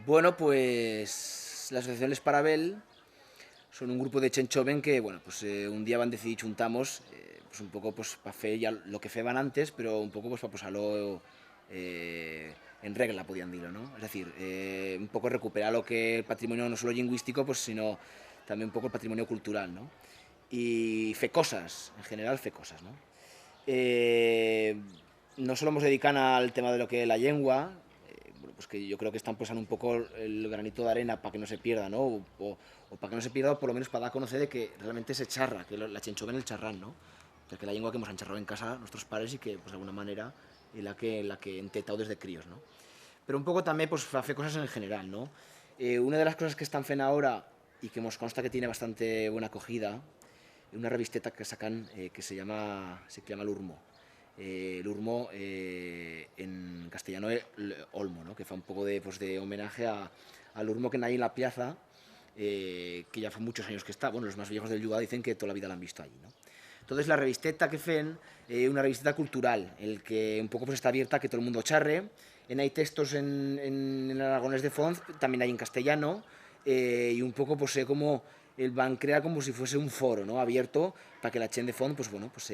Bueno, pues la Asociación Les Parabel son un grupo de gent joven que, bueno, pues un día van decidir juntamos, pues un poco pues para hacer ya lo que feban antes, pero un poco pues para posarlo en regla, podían decirlo, ¿no? Es decir, un poco recuperar lo que el patrimonio no solo lingüístico, pues sino también un poco el patrimonio cultural, ¿no? Y fe cosas, en general fe cosas, ¿no? Eh, no solo hemos dedicado al tema de lo que es la lengua, bueno, pues que yo creo que están posando un poco el granito de arena para que no se pierda, ¿no? O para que no se pierda, o por lo menos para dar a conocer de que realmente se charra, que la chenchova en el charrán, ¿no? O sea, que la lengua que hemos encharrado en casa nuestros padres y que, pues de alguna manera, es la que he entetado desde críos, ¿no? Pero un poco también, pues, hace cosas en general, ¿no? Una de las cosas que están fena ahora y que nos consta que tiene bastante buena acogida, una revisteta que sacan se llama L'Urmo. L'Urmo en castellano es Olmo, ¿no? Que fa un poco de, pues, de homenaje al Urmo que hay en la plaza, que ya hace muchos años que está. Bueno, los más viejos del lugar dicen que toda la vida la han visto allí, ¿no? Entonces la revisteta que fen, una revisteta cultural, el que un poco pues está abierta a que todo el mundo charre. Hay textos en el aragonés de Font, también hay en castellano, y un poco pues como el van crea como si fuese un foro, ¿no? Abierto para que la gente de Font, pues bueno, pues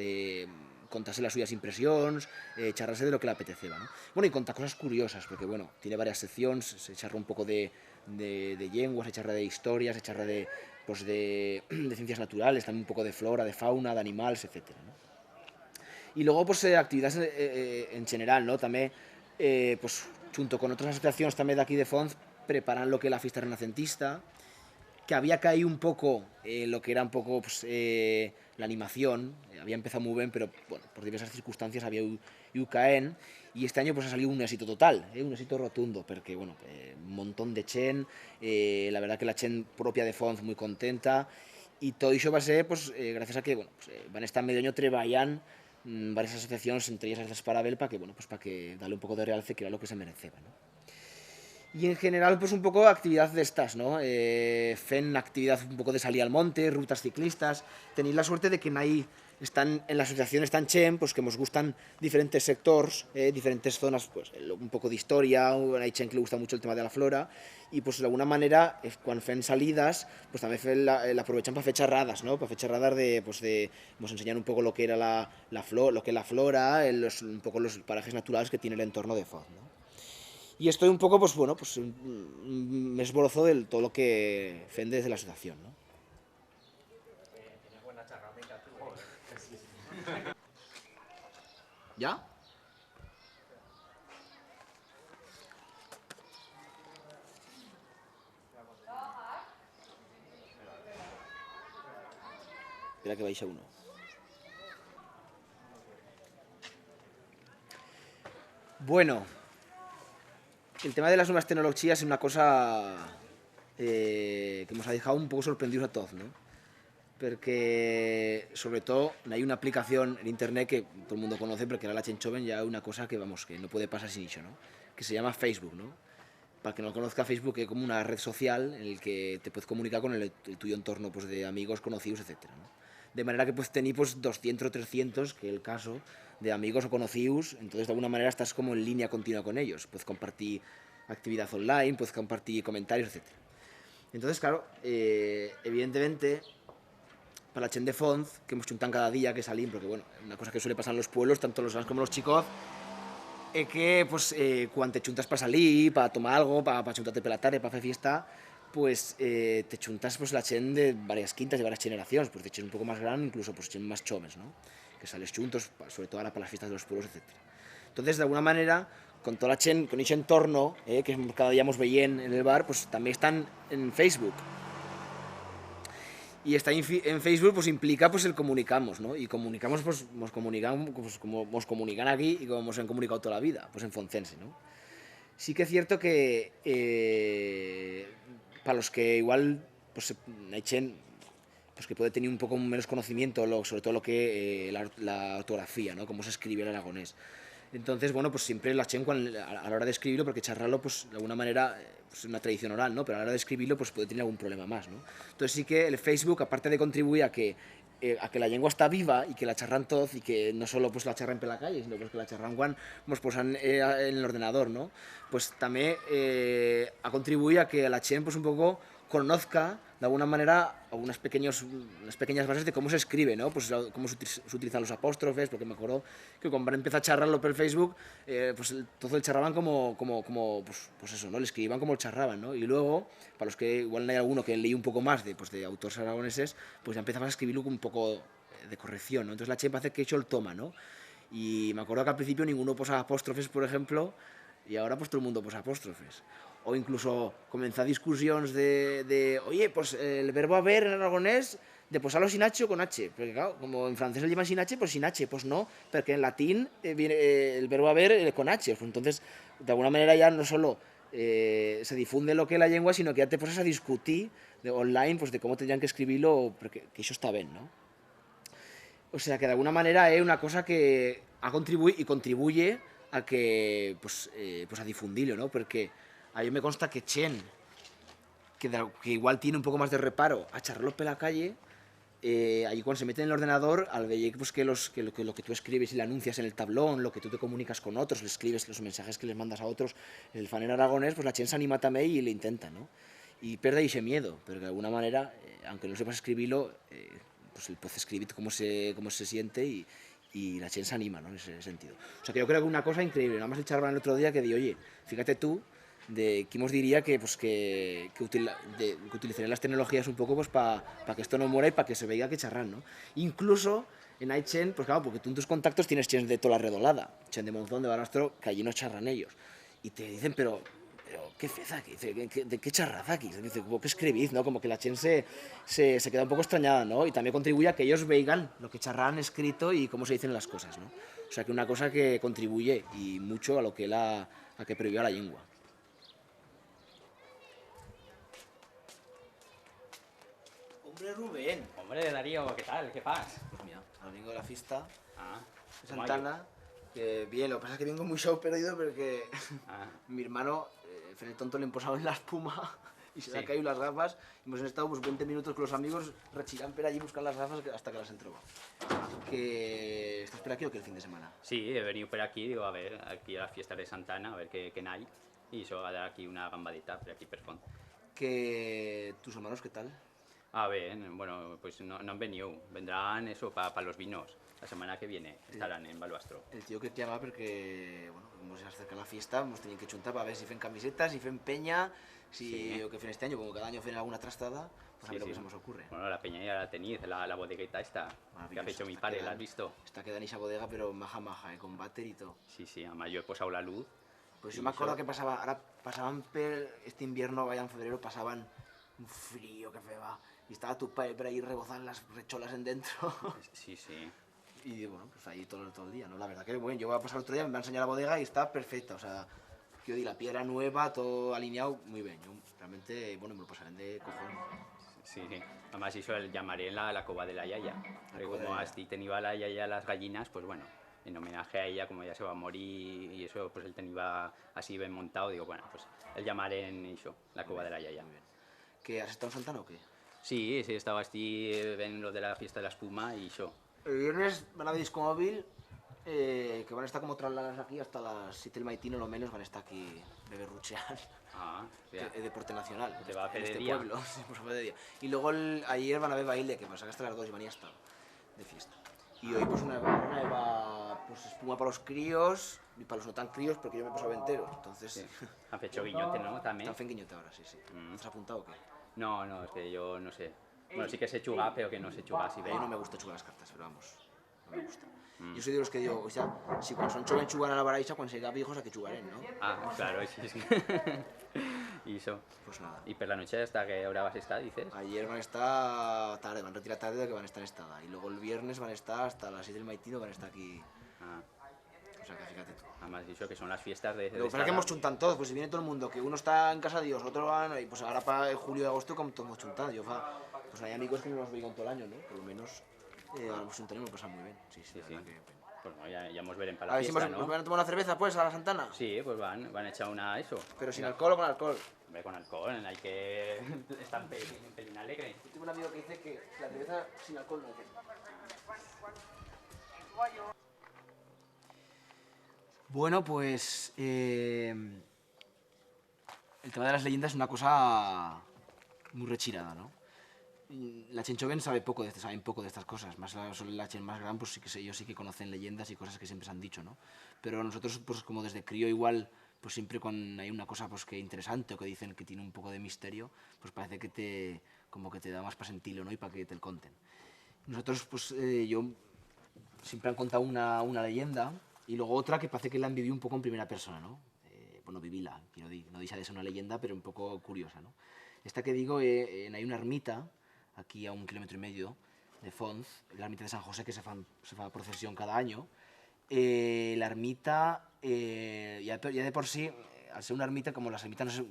contase las suyas impresiones, charrase de lo que le apeteceba, ¿no? Bueno, y conta cosas curiosas, porque bueno, tiene varias secciones, se charra un poco de lenguas, se charra de historias, se charra pues de ciencias naturales, también un poco de flora, de fauna, de animales, etcétera, ¿no? Y luego pues actividades en general, ¿no? También pues junto con otras asociaciones también de aquí de Font preparan lo que es la fiesta renacentista, que había caído un poco lo que era un poco pues, la animación, había empezado muy bien, pero bueno, por diversas circunstancias había ido caen, y este año pues ha salido un éxito total, un éxito rotundo, porque bueno, un montón de chen, la verdad que la chen propia de Font muy contenta, y todo eso va a ser pues, gracias a que bueno, pues, van a estar medio año treballan varias asociaciones, entre ellas las Parabel, para que, bueno, pues para que darle un poco de realce, que era lo que se mereceba, ¿no? Y en general, pues un poco actividad de estas, ¿no? Fen actividad un poco de salir al monte, rutas ciclistas. Tenéis la suerte de que están en la asociación están chen, pues que nos gustan diferentes sectores, diferentes zonas, pues un poco de historia, hay chen que le gusta mucho el tema de la flora, y pues de alguna manera, cuando fen salidas, pues también la aprovechan para hacer charradas, ¿no? Para hacer charradas pues enseñar un poco lo que era lo que es la flora, un poco los parajes naturales que tiene el entorno de Foz, ¿no? Y estoy un poco, pues bueno, pues me esbozo de todo lo que fende desde la asociación, ¿no? Tienes buena charrámica tú, ¿eh? ¿Ya? Espera que vais a uno. Bueno, el tema de las nuevas tecnologías es una cosa que nos ha dejado un poco sorprendidos a todos, ¿no? Porque, sobre todo, hay una aplicación en internet que todo el mundo conoce, porque era la Chenchoven, ya una cosa que, vamos, que no puede pasar sin eso, ¿no? Que se llama Facebook, ¿no? Para que no conozca, Facebook es como una red social en la que te puedes comunicar con el tuyo entorno, pues, de amigos, conocidos, etcétera, ¿no? De manera que pues tenéis pues 200 o 300, que es el caso, de amigos o conocidos, entonces de alguna manera estás como en línea continua con ellos, puedes compartir actividad online, puedes compartir comentarios, etcétera. Entonces, claro, evidentemente, para la Chen de Font, que hemos chuntan cada día que salimos, porque bueno, una cosa que suele pasar en los pueblos, tanto los grandes como los chicos, es que pues cuando te chuntas para salir, para tomar algo, para chuntarte para la tarde, para hacer fiesta, pues te chuntas pues la chen de varias quintas, de varias generaciones, pues de chen un poco más grande, incluso pues chen más chomes, ¿no? Que sales juntos, sobre todo ahora para las fiestas de los pueblos, etcétera. Entonces, de alguna manera, con toda la chen, con ese entorno, que cada día nos veían en el bar, pues también están en Facebook. Y estar en Facebook pues implica pues el comunicamos, ¿no? Y comunicamos pues nos comunicamos pues, como nos comunican aquí y como nos han comunicado toda la vida, pues en Foncense, ¿no? Sí que es cierto que para los que igual pues hay chen pues que puede tener un poco menos conocimiento, sobre todo lo que la ortografía, ¿no? Cómo se escribe el aragonés. Entonces, bueno, pues siempre la chen a la hora de escribirlo, porque charlarlo, pues de alguna manera pues, es una tradición oral, ¿no? Pero a la hora de escribirlo, pues puede tener algún problema más, ¿no? Entonces sí que el Facebook, aparte de contribuir a que a que la lengua está viva y que la charran todos y que no solo pues la charran per la calle, sino pues que la charran quan mos posan en el ordenador, ¿no? Pues también ha contribuido a que la gent pues un poco conozca de alguna manera unas pequeñas bases de cómo se escribe, ¿no? Pues cómo se utilizan los apóstrofes, porque me acuerdo que cuando empezó a charrarlo por Facebook, pues todo el charraban pues eso, ¿no? Le escribían como el charraban, ¿no? Y luego, para los que igual hay alguno que leí un poco más de autores aragoneses, pues ya empezabas a escribirlo con un poco de corrección, ¿no? Entonces la gente parece que hecho el toma, ¿no? Y me acuerdo que al principio ninguno posaba apóstrofes, por ejemplo, y ahora pues todo el mundo posa apóstrofes. O incluso comenzar discusiones oye, pues el verbo haber en aragonés, de posarlo sin H o con H. Porque claro, como en francés lo llaman sin H, pues sin H. Pues no, porque en latín viene el verbo haber con H. Pues entonces, de alguna manera ya no solo se difunde lo que es la lengua, sino que ya te pones a discutir online pues de cómo tendrían que escribirlo, porque que eso está bien, ¿no? O sea que de alguna manera es una cosa que ha contribuido y contribuye a que pues a difundirlo, ¿no? Porque a mí me consta que Chen, que igual tiene un poco más de reparo a charlarlo por la calle, allí cuando se mete en el ordenador, al ver pues, que lo que tú escribes y le anuncias en el tablón, lo que tú te comunicas con otros, le escribes los mensajes que les mandas a otros, el fan en aragonés, pues la Chen se anima también y le intenta, ¿no? Y pierde ese miedo, pero de alguna manera, aunque no sepas escribirlo, pues él puede escribir cómo se siente y la gente se anima, ¿no? En ese sentido. O sea que yo creo que una cosa increíble, nada más el charban el otro día que di, oye, fíjate tú, de quién os diría que utilizarían las tecnologías un poco pues para que esto no muera y para que se vea que charran, ¿no? Incluso en Aichen, pues claro, porque tú en tus contactos tienes chen de toda la redolada, chen de Monzón, de Barastro, que allí no charran ellos. Y te dicen, pero ¿qué fez aquí? ¿De qué charraz aquí? Dice, ¿qué escribís? ¿No? Como que la gente se queda un poco extrañada, ¿no? Y también contribuye a que ellos vean lo que charran escrito y cómo se dicen las cosas, ¿no? O sea que una cosa que contribuye y mucho a lo que a que previó la lengua. Hombre, Rubén. Hombre, Darío, ¿qué tal? ¿Qué pasa? Pues mira, al vengo de la fiesta Ah, de Santana, que bien, lo que pasa es que vengo muy show perdido porque mi hermano, en el tonto le han posado en la espuma y se le han caído las gafas. Hemos estado pues 20 minutos con los amigos rechirán por allí buscar las gafas hasta que las entró. Que ¿estás por aquí o qué el fin de semana? sí, he venido por aquí, digo, a ver, aquí a la fiesta de Santana, a ver qué hay. Y eso va a dar aquí una gambadita por aquí per font. Que tus hermanos, ¿qué tal? A ver, bueno, pues no han venido, vendrán eso para los vinos. La semana que viene estarán en Balbastro. El tío que te llama porque, bueno, como se acerca la fiesta, hemos tenido que chuntar para ver si fen camisetas, si fen peña, si o que fen este año, como cada año fen alguna trastada, pues a ver lo que se nos ocurre. Bueno, la peña ya la tenéis, la bodegueta esta, que ha hecho mi padre, ¿la has visto? Está queda en esa bodega, pero maja, con váter y todo. Sí, además yo he posado la luz. Pues yo me acuerdo que ahora pasaban este invierno, vaya en febrero, pasaban un frío que feba. Y estaba tu padre por ahí rebozando las recholas en dentro. Sí. Y bueno, pues ahí todo el día, ¿no? La verdad que bueno, yo voy a pasar otro día, me va a enseñar la bodega y está perfecta. O sea, que yo di la piedra nueva, todo alineado, muy bien. Yo realmente, bueno, me lo pasaré de cojones. Sí. Además hizo el llamaré la cova de la yaya. Porque como así tenía la yaya las gallinas, pues bueno, en homenaje a ella, como ya se va a morir y eso, pues él tenía así bien montado, digo, bueno, pues el llamaré en eso, la cova de la yaya. Muy bien. ¿Que has estado en Santana o qué? Sí, estaba así en lo de la fiesta de la espuma y eso. El viernes van a ver Disco Móvil, que van a estar como trasladadas aquí hasta las 7 del maitino, lo menos van a estar aquí beberruchear. Es deporte nacional. Te va a hacer en de este día. pueblo, sí, pues de día. Y luego ayer van a ver baile, que pasa que hasta las 2 y van a estar de fiesta. Y hoy pues una pues, espuma para los críos y para los no tan críos, porque yo me he pasado entero. Entonces, Sí. Han hecho guiñote, ¿no? También. están guiñote ahora, sí. ¿Has apuntado o qué? No, es que yo no sé. Bueno, sí que sé chugar, pero que no sé chugar así A mí bien. no me gusta jugar las cartas, pero vamos, no me gusta. Yo soy de los que digo, o sea, si cuando son jóvenes jugar a la baraixa, cuando se viejos a que jugarán, ¿no? Ah, claro, sí. Y eso. Pues nada. ¿Y por la noche hasta qué hora vas a estar, dices? Ayer van a estar tarde, van a retirar tarde de que van a estar en estada. Y luego el viernes van a estar hasta las 6 del maitino, van a estar aquí. Ah, O sea que fíjate tú. además dicho que son las fiestas de Lo que pasa es que hemos chuntado todos, pues si viene todo el mundo, que uno está en casa de Dios, otro va, y pues ahora para julio y agosto como todos hemos chuntado. Pues hay amigos que no nos veis todo el año, ¿no? Por lo menos ahora hemos chuntado y me lo pasado muy bien. Sí, la verdad que bien. Pues bueno, ya hemos veremos para A la ver si fiesta, nos ¿no? van a tomar una cerveza, pues, a la Santana. Sí, pues van a echar una eso. Pero sin alcohol o con alcohol. Hombre, con alcohol, hay que estar pelín alegre. Yo tengo un amigo que dice que la cerveza sin alcohol no hay que. Bueno, pues el tema de las leyendas es una cosa muy rechirada, ¿no? La Chenchoven saben poco de estas cosas, más la Chen más gran, pues sí que ellos sí que conocen leyendas y cosas que siempre se han dicho, ¿no? Pero nosotros, pues como desde crío igual, pues siempre cuando hay una cosa pues que interesante o que dicen que tiene un poco de misterio, pues parece que como que te da más para sentirlo, ¿no? Y para que te lo conten. Nosotros, pues yo siempre han contado una leyenda y luego otra que parece que la han vivido un poco en primera persona, ¿no? Bueno, vivíla, quiero decir, no deja de ser una leyenda, pero un poco curiosa, ¿no? Esta que digo, hay una ermita, aquí a 1,5 kilómetros de Fonz, la ermita de San José, que se fa procesión cada año. La ermita, ya de por sí, al ser una ermita, como las ermitas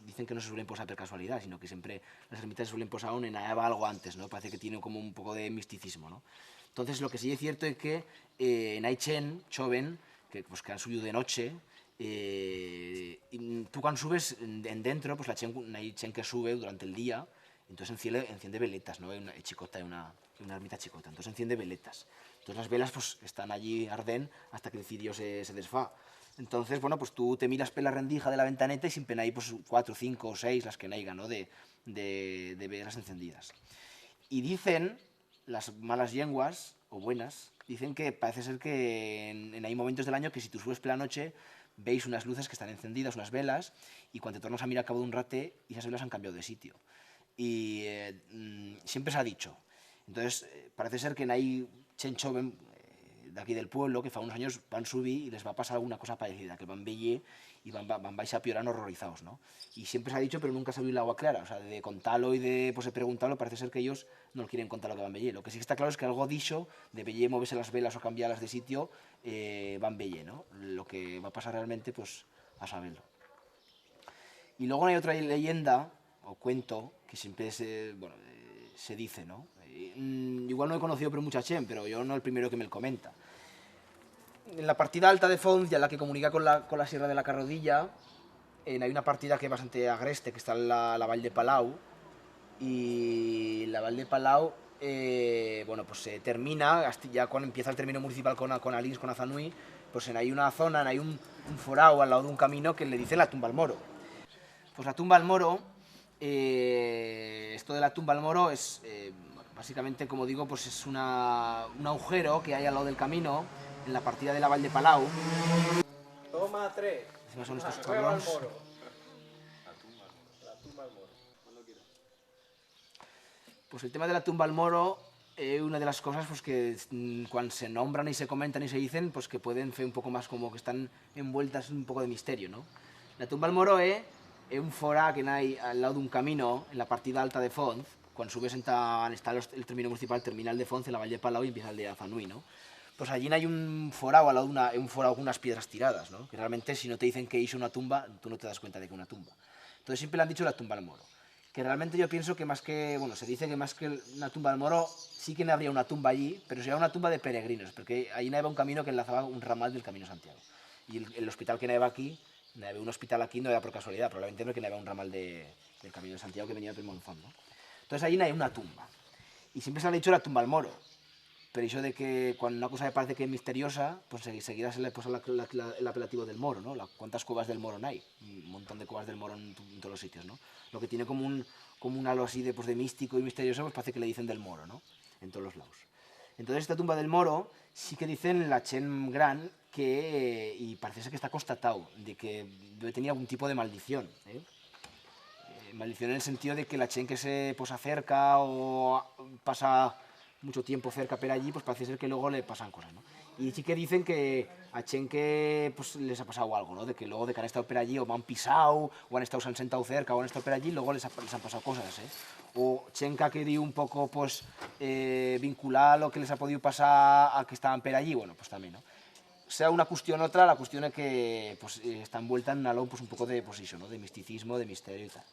dicen que no se suelen posar por casualidad, sino que siempre las ermitas se suelen posar aún en algo antes, ¿no? Parece que tiene como un poco de misticismo, ¿no? Entonces, lo que sí es cierto es que en Aichen, Choven, pues, que han subido de noche, y tú cuando subes en dentro, pues hay chen que sube durante el día, entonces enciende veletas, ¿no? Una chicota, una ermita chicota, entonces enciende veletas. Entonces las velas pues están allí, arden, hasta que el cirio se desfa. Entonces, bueno, pues tú te miras por la rendija de la ventaneta y siempre hay pues 4, 5 o 6 las que naigan, ¿no? De velas encendidas. Y dicen, las malas lenguas, o buenas, dicen que parece ser que hay momentos del año que si tú subes por la noche veis unas luces que están encendidas, unas velas, y cuando te tornas a mirar al cabo de un rate, esas velas han cambiado de sitio. Y siempre se ha dicho. Entonces, parece ser que hay chen joven de aquí del pueblo que fa unos años van a subir y les va a pasar alguna cosa parecida, que van veller y van a piorar horrorizados, ¿no? Y siempre se ha dicho, pero nunca se ha oído el agua clara. O sea, de contarlo y de preguntarlo, parece ser que ellos no quieren contar lo que van veller. Lo que sí que está claro es que algo dicho de veller, moverse las velas o cambiarlas de sitio, van veller, ¿no? Lo que va a pasar realmente, pues, a saberlo. Y luego hay otra leyenda, o cuento, que siempre se dice, ¿no? Igual no he conocido por mucha chen, pero yo no el primero que me lo comenta. En la partida alta de Fonz, ya la que comunica con la Sierra de la Carrodilla, hay una partida que es bastante agreste, que está en la Vall de Palau, y la Vall de Palau, bueno, pues se termina, ya cuando empieza el término municipal con Alins, con Azanui, pues hay una zona, hay un forao al lado de un camino que le dice la tumba al moro. Pues la tumba al moro, esto de la tumba al moro es, básicamente, como digo, pues es un agujero que hay al lado del camino, en la partida de la Vall de Palau. Toma 3. Encima son estos cabrons. La tumba al moro. Cuando quieras. Pues el tema de la tumba al moro es una de las cosas pues, que cuando se nombran y se comentan y se dicen, pues que pueden ser un poco más como que están envueltas en un poco de misterio, ¿no? La tumba al moro es un forà que hay al lado de un camino en la partida alta de Fonz, cuando subes está el término municipal terminal de Fonz en la Vall de Palau y empieza el de Azanui, ¿no? Pues allí hay un forao al lado de un forao con unas piedras tiradas, ¿no? Que realmente si no te dicen que hizo una tumba, tú no te das cuenta de que es una tumba. Entonces siempre le han dicho la tumba al moro. Que realmente yo pienso que más que, bueno, se dice que más que una tumba al moro, sí que no habría una tumba allí, pero sería una tumba de peregrinos, porque allí no había un camino que enlazaba un ramal del Camino Santiago. Y el hospital que no había aquí, no había un hospital aquí, no era por casualidad, probablemente porque no había un ramal del Camino de Santiago que venía del Monzón, ¿no? Entonces allí no hay una tumba. Y siempre se le ha dicho la tumba al moro. Pero eso de que cuando una cosa me parece que es misteriosa, pues enseguida se le puso el apelativo del moro, ¿no? ¿Cuántas cuevas del moro no hay? Un montón de cuevas del moro en todos los sitios, ¿no? Lo que tiene como un halo así de místico y misterioso, pues parece que le dicen del moro, ¿no? En todos los lados. Entonces esta tumba del moro sí que dicen la Chen Gran que, y parece ser que está constatado, de que debe tener algún tipo de maldición, ¿eh? Maldición en el sentido de que la Chen que se posa cerca o pasa mucho tiempo cerca por allí, pues parece ser que luego le pasan cosas, ¿no? Y sí que dicen que a Chen que pues, les ha pasado algo, ¿no? De que luego de que han estado por allí o han pisado, o han estado se han sentado cerca, o han estado por allí, luego les han pasado cosas, ¿eh? O Chen que ha querido un poco, pues, vincular lo que les ha podido pasar a que estaban por allí, bueno, pues también, ¿no? Sea una cuestión o otra, la cuestión es que pues, está envuelta en un halo pues, un poco de, pues, eso, ¿no? De misticismo, de misterio y tal.